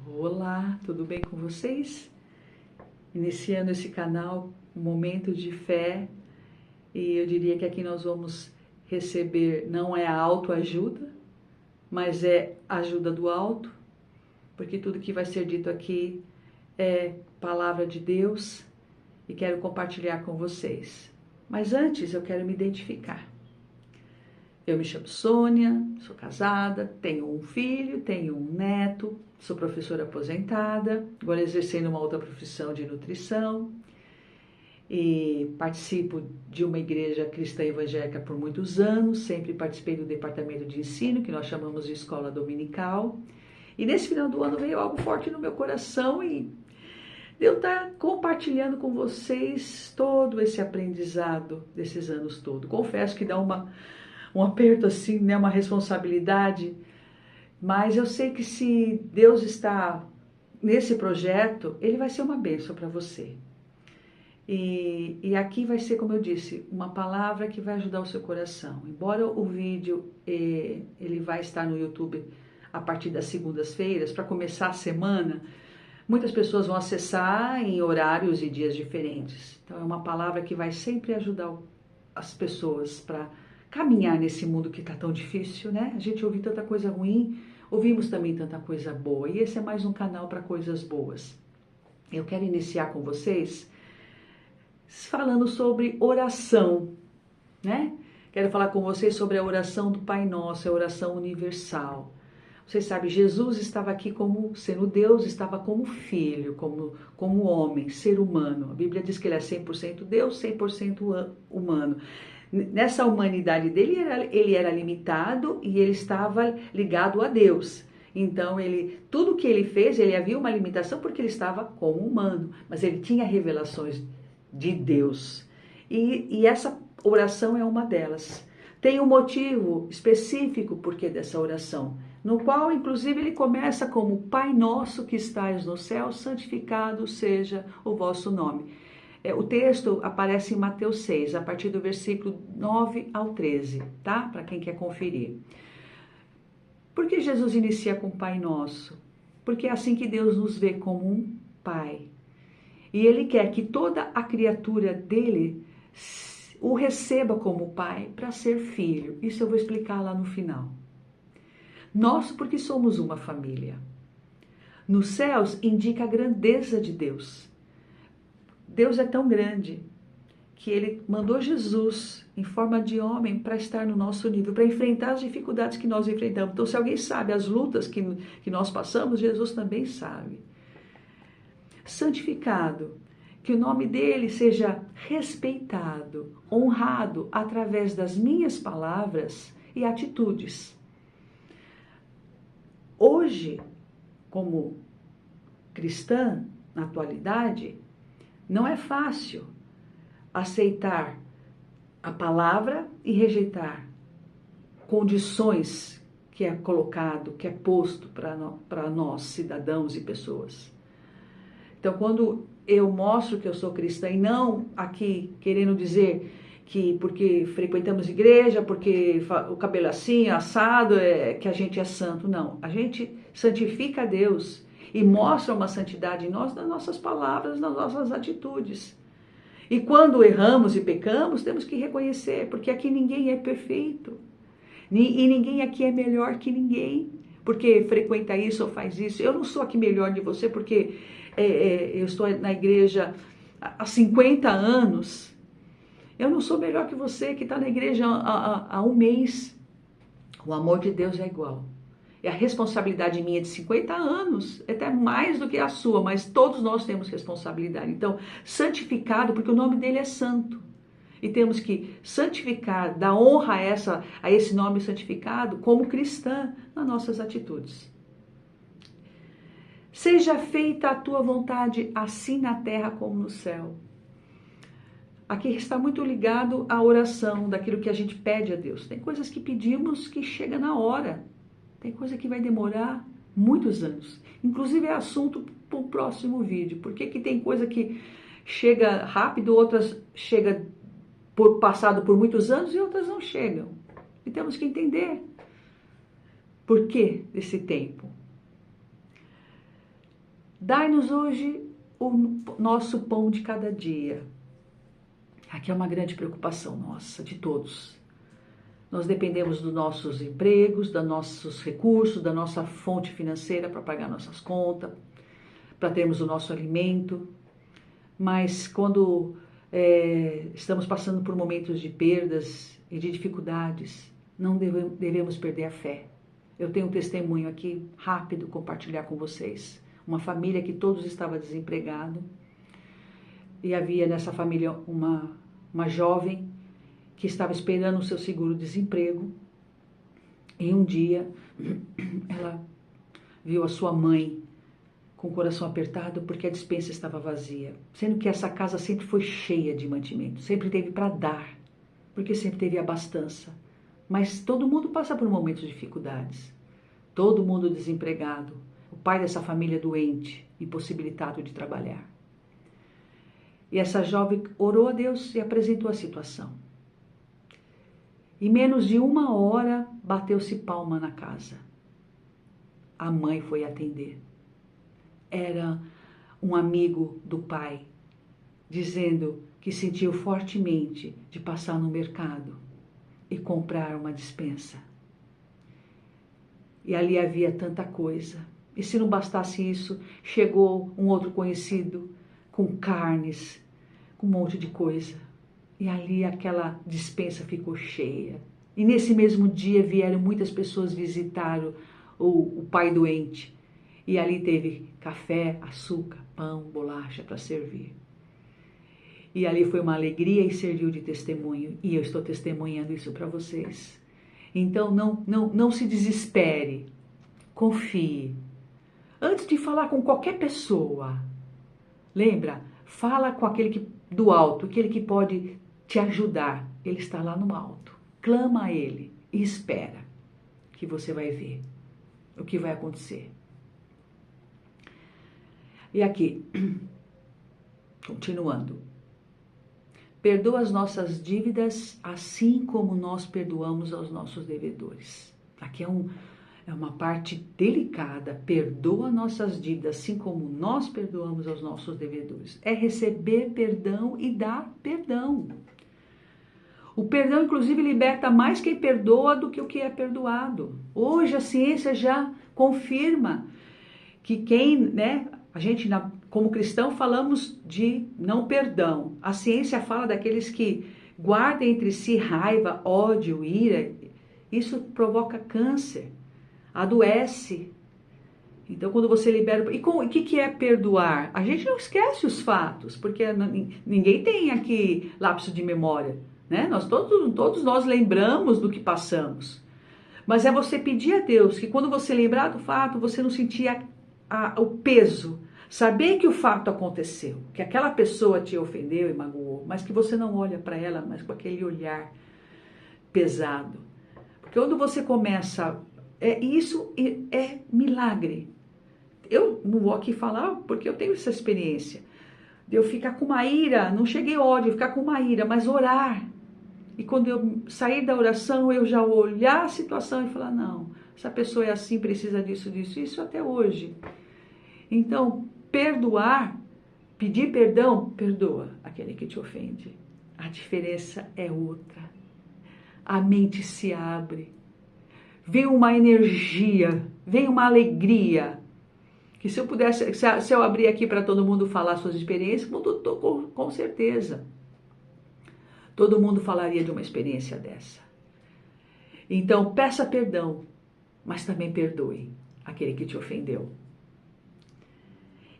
Olá, tudo bem com vocês? Iniciando esse canal, um momento de fé, e eu diria que aqui nós vamos receber, não é a autoajuda, mas é a ajuda do alto, porque tudo que vai ser dito aqui é palavra de Deus e quero compartilhar com vocês. Mas antes eu quero me identificar. Eu me chamo Sônia, sou casada, tenho um filho, tenho um neto, sou professora aposentada, agora exercendo uma outra profissão de nutrição e participo de uma igreja cristã evangélica por muitos anos, sempre participei do departamento de ensino, que nós chamamos de escola dominical, e nesse final do ano veio algo forte no meu coração e eu estar compartilhando com vocês todo esse aprendizado desses anos todos. Confesso que dá um aperto assim, né, uma responsabilidade, mas eu sei que se Deus está nesse projeto, ele vai ser uma bênção para você. E aqui vai ser, como eu disse, uma palavra que vai ajudar o seu coração. Embora o vídeo ele vai estar no YouTube a partir das segundas-feiras, para começar a semana, muitas pessoas vão acessar em horários e dias diferentes. Então é uma palavra que vai sempre ajudar as pessoas para caminhar nesse mundo que está tão difícil, né? A gente ouve tanta coisa ruim, ouvimos também tanta coisa boa. E esse é mais um canal para coisas boas. Eu quero iniciar com vocês falando sobre oração, né? Quero falar com vocês sobre a oração do Pai Nosso, a oração universal. Vocês sabem, Jesus estava aqui como sendo Deus, estava como filho, como homem, ser humano. A Bíblia diz que ele é 100% Deus, 100% humano. Nessa humanidade dele, ele era limitado e ele estava ligado a Deus. Então, tudo que ele fez, ele havia uma limitação porque ele estava como humano, mas ele tinha revelações de Deus. E essa oração é uma delas. Tem um motivo específico porque dessa oração, no qual, inclusive, ele começa como Pai Nosso que estais no céu, santificado seja o vosso nome. O texto aparece em Mateus 6, a partir do versículo 9 ao 13, tá? Para quem quer conferir. Por que Jesus inicia com Pai Nosso? Porque é assim que Deus nos vê como um Pai. E Ele quer que toda a criatura dele o receba como Pai para ser filho. Isso eu vou explicar lá no final. Nosso porque somos uma família. Nos céus indica a grandeza de Deus. Deus é tão grande que ele mandou Jesus em forma de homem para estar no nosso nível, para enfrentar as dificuldades que nós enfrentamos. Então, se alguém sabe as lutas que nós passamos, Jesus também sabe. Santificado, que o nome dele seja respeitado, honrado através das minhas palavras e atitudes. Hoje, como cristã, na atualidade, não é fácil aceitar a palavra e rejeitar condições que é colocado, que é posto para nós, cidadãos e pessoas. Então, quando eu mostro que eu sou cristã, e não aqui querendo dizer que porque frequentamos igreja, porque o cabelo é assim, assado, que a gente é santo. Não, a gente santifica a Deus e mostra uma santidade em nós nas nossas palavras, nas nossas atitudes. E quando erramos e pecamos, temos que reconhecer, porque aqui ninguém é perfeito. E ninguém aqui é melhor que ninguém, porque frequenta isso ou faz isso. Eu não sou aqui melhor de você, porque eu estou na igreja há 50 anos. Eu não sou melhor que você que está na igreja há um mês. O amor de Deus é igual. E a responsabilidade minha de 50 anos, é até mais do que a sua, mas todos nós temos responsabilidade. Então, santificado, porque o nome dele é santo. E temos que santificar, dar honra a esse nome santificado como cristã nas nossas atitudes. Seja feita a tua vontade, assim na terra como no céu. Aqui está muito ligado à oração, daquilo que a gente pede a Deus. Tem coisas que pedimos que chega na hora. Tem coisa que vai demorar muitos anos. Inclusive é assunto para o próximo vídeo. Porque que tem coisa que chega rápido, outras chega passado por muitos anos e outras não chegam. E temos que entender por que desse tempo. Dai-nos hoje o nosso pão de cada dia. Aqui é uma grande preocupação nossa, de todos. Nós dependemos dos nossos empregos, dos nossos recursos, da nossa fonte financeira para pagar nossas contas, para termos o nosso alimento. Mas quando estamos passando por momentos de perdas e de dificuldades, não devemos perder a fé. Eu tenho um testemunho aqui rápido compartilhar com vocês. Uma família que todos estavam desempregados e havia nessa família uma jovem que estava esperando o seu seguro-desemprego e um dia ela viu a sua mãe com o coração apertado porque a despensa estava vazia, sendo que essa casa sempre foi cheia de mantimento, sempre teve para dar, porque sempre teve abastança. Mas todo mundo passa por momentos de dificuldades, todo mundo desempregado, o pai dessa família doente, impossibilitado de trabalhar. E essa jovem orou a Deus e apresentou a situação. Em menos de 1 hora, bateu-se palma na casa. A mãe foi atender. Era um amigo do pai, dizendo que sentiu fortemente de passar no mercado e comprar uma despensa. E ali havia tanta coisa. E se não bastasse isso, chegou um outro conhecido com carnes, com um monte de coisa. E ali aquela despensa ficou cheia. E nesse mesmo dia vieram muitas pessoas visitar o pai doente. E ali teve café, açúcar, pão, bolacha para servir. E ali foi uma alegria e serviu de testemunho. E eu estou testemunhando isso para vocês. Então não se desespere. Confie. Antes de falar com qualquer pessoa, lembra? Fala com aquele do alto, aquele que pode te ajudar. Ele está lá no alto. Clama a ele e espera que você vai ver o que vai acontecer. E aqui, continuando. Perdoa as nossas dívidas assim como nós perdoamos aos nossos devedores. Aqui é uma parte delicada. Perdoa nossas dívidas assim como nós perdoamos aos nossos devedores. É receber perdão e dar perdão. O perdão, inclusive, liberta mais quem perdoa do que o que é perdoado. Hoje a ciência já confirma que a gente, como cristão, falamos de não perdão. A ciência fala daqueles que guardam entre si raiva, ódio, ira. Isso provoca câncer, adoece. Então, quando você libera... E o que é perdoar? A gente não esquece os fatos, porque ninguém tem aqui lapso de memória, né? Todos nós lembramos do que passamos. Mas é você pedir a Deus que quando você lembrar do fato, você não sentir o peso. Saber que o fato aconteceu, que aquela pessoa te ofendeu e magoou, mas que você não olha para ela, mas com aquele olhar pesado. Porque quando você começa... Isso é milagre. Eu não vou aqui falar porque eu tenho essa experiência. De eu ficar com uma ira, não cheguei a ódio, ficar com uma ira, mas orar. E quando eu sair da oração, eu já olhar a situação e falar, não, essa pessoa é assim, precisa disso, isso até hoje. Então, perdoar, pedir perdão, perdoa aquele que te ofende. A diferença é outra. A mente se abre. Vem uma energia, vem uma alegria. Que se eu pudesse, se eu abrir aqui para todo mundo falar suas experiências, com certeza. Todo mundo falaria de uma experiência dessa. Então, peça perdão, mas também perdoe aquele que te ofendeu.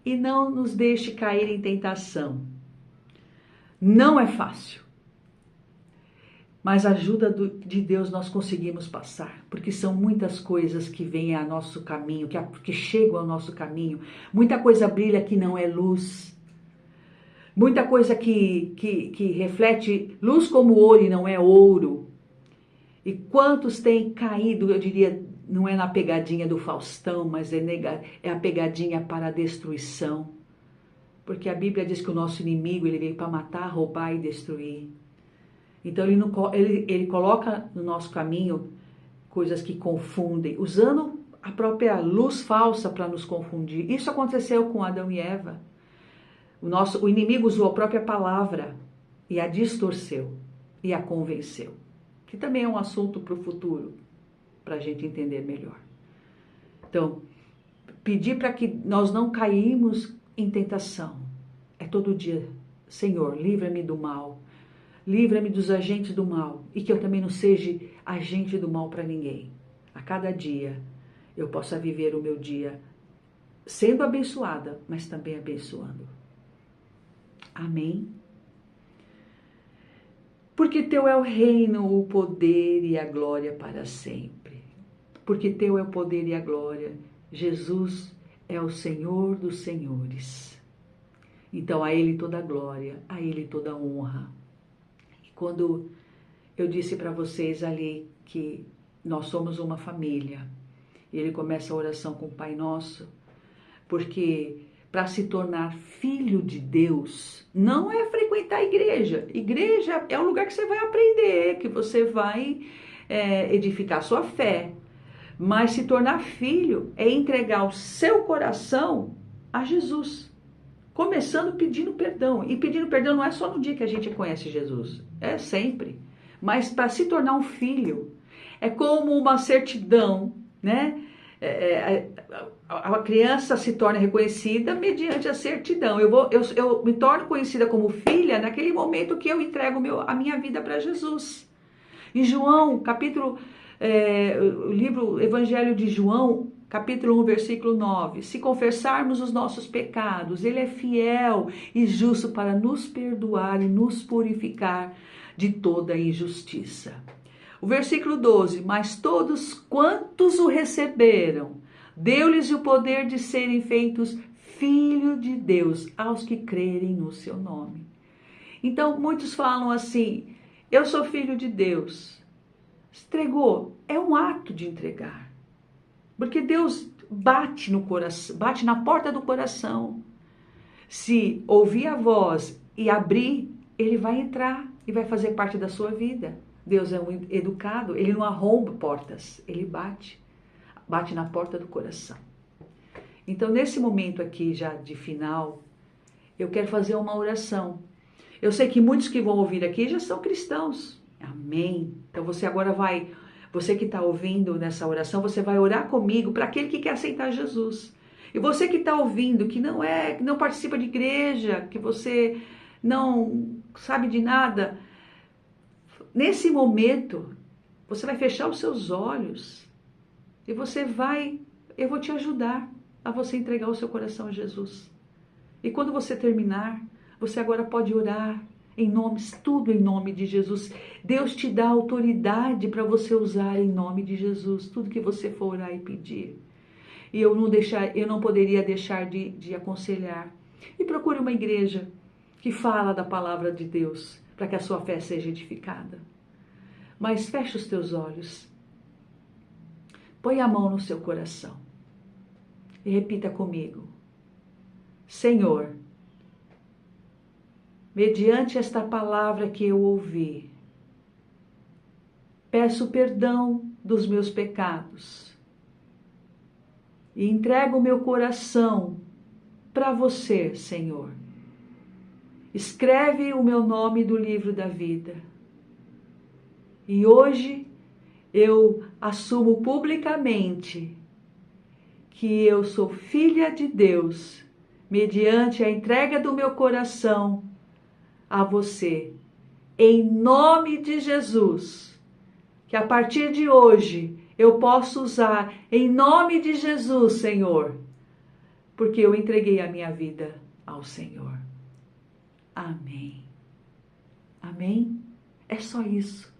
E não nos deixe cair em tentação. Não é fácil. Mas a ajuda de Deus nós conseguimos passar, porque são muitas coisas que vêm ao nosso caminho, que chegam ao nosso caminho. Muita coisa brilha que não é luz. Muita coisa que reflete luz como ouro e não é ouro. E quantos têm caído, eu diria, não é na pegadinha do Faustão, mas é a pegadinha para a destruição. Porque a Bíblia diz que o nosso inimigo ele veio para matar, roubar e destruir. Então ele coloca no nosso caminho coisas que confundem, usando a própria luz falsa para nos confundir. Isso aconteceu com Adão e Eva. O inimigo usou a própria palavra e a distorceu e a convenceu. Que também é um assunto para o futuro, para a gente entender melhor. Então, pedir para que nós não caímos em tentação. É todo dia, Senhor, livra-me do mal. Livra-me dos agentes do mal. E que eu também não seja agente do mal para ninguém. A cada dia eu possa viver o meu dia sendo abençoada, mas também abençoando. Amém? Porque teu é o reino, o poder e a glória para sempre. Porque teu é o poder e a glória. Jesus é o Senhor dos senhores. Então a Ele toda a glória, a Ele toda a honra. E quando eu disse para vocês ali que nós somos uma família, ele começa a oração com o Pai Nosso, porque para se tornar filho de Deus, não é frequentar a igreja. Igreja é o lugar que você vai aprender, que você vai edificar sua fé. Mas se tornar filho é entregar o seu coração a Jesus. Começando pedindo perdão. E pedindo perdão não é só no dia que a gente conhece Jesus. É sempre. Mas para se tornar um filho, é como uma certidão, né? A criança se torna reconhecida mediante a certidão. Eu me torno conhecida como filha naquele momento que eu entrego a minha vida para Jesus. Em João, o livro Evangelho de João, capítulo 1, versículo 9. Se confessarmos os nossos pecados, Ele é fiel e justo para nos perdoar e nos purificar de toda injustiça. O versículo 12. Mas todos quantos o receberam, deu-lhes o poder de serem feitos filhos de Deus, aos que crerem no seu nome. Então, muitos falam assim, eu sou filho de Deus. Entregou, é um ato de entregar. Porque Deus bate no coração, bate na porta do coração. Se ouvir a voz e abrir, Ele vai entrar e vai fazer parte da sua vida. Deus é um educado, Ele não arromba portas, Ele bate na porta do coração. Então, nesse momento aqui já de final, eu quero fazer uma oração. Eu sei que muitos que vão ouvir aqui já são cristãos. Amém. Então você que está ouvindo nessa oração, você vai orar comigo para aquele que quer aceitar Jesus. E você que está ouvindo, que não participa de igreja, que você não sabe de nada, nesse momento, você vai fechar os seus olhos e eu vou te ajudar a você entregar o seu coração a Jesus. E quando você terminar, você agora pode orar tudo em nome de Jesus. Deus te dá autoridade para você usar em nome de Jesus, tudo que você for orar e pedir. E eu não poderia deixar de aconselhar. E procure uma igreja que fala da palavra de Deus, para que a sua fé seja edificada. Mas feche os teus olhos. Põe a mão no seu coração. E repita comigo. Senhor, mediante esta palavra que eu ouvi, peço perdão dos meus pecados e entrego o meu coração para você, Senhor. Escreve o meu nome do livro da vida. E hoje eu assumo publicamente que eu sou filha de Deus, mediante a entrega do meu coração a você, em nome de Jesus, que a partir de hoje eu posso usar em nome de Jesus, Senhor, porque eu entreguei a minha vida ao Senhor. Amém. Amém? É só isso.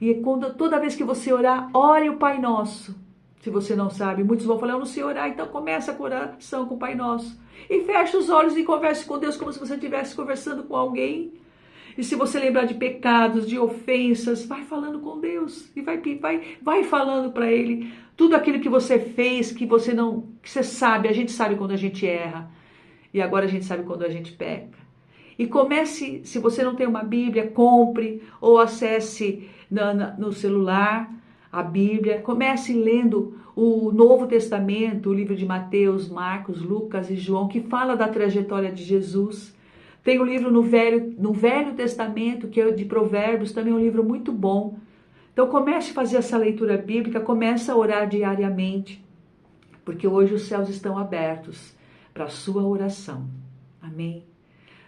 E toda vez que você orar, ore o Pai Nosso. Se você não sabe, muitos vão falar, eu não sei orar, então começa a oração com o Pai Nosso. E feche os olhos e converse com Deus como se você estivesse conversando com alguém. E se você lembrar de pecados, de ofensas, vai falando com Deus. E vai falando para Ele tudo aquilo que você fez, que você sabe. A gente sabe quando a gente erra. E agora a gente sabe quando a gente peca. E comece, se você não tem uma Bíblia, compre ou acesse no celular a Bíblia, comece lendo o Novo Testamento, o livro de Mateus, Marcos, Lucas e João, que fala da trajetória de Jesus. Tem um livro no Velho Testamento, que é de Provérbios, também um livro muito bom. Então comece a fazer essa leitura bíblica, comece a orar diariamente, porque hoje os céus estão abertos para a sua oração. Amém?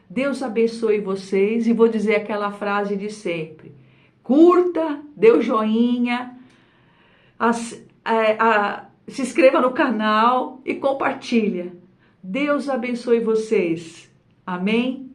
Deus abençoe vocês e vou dizer aquela frase de sempre. Curta, dê o joinha, se inscreva no canal e compartilha. Deus abençoe vocês. Amém?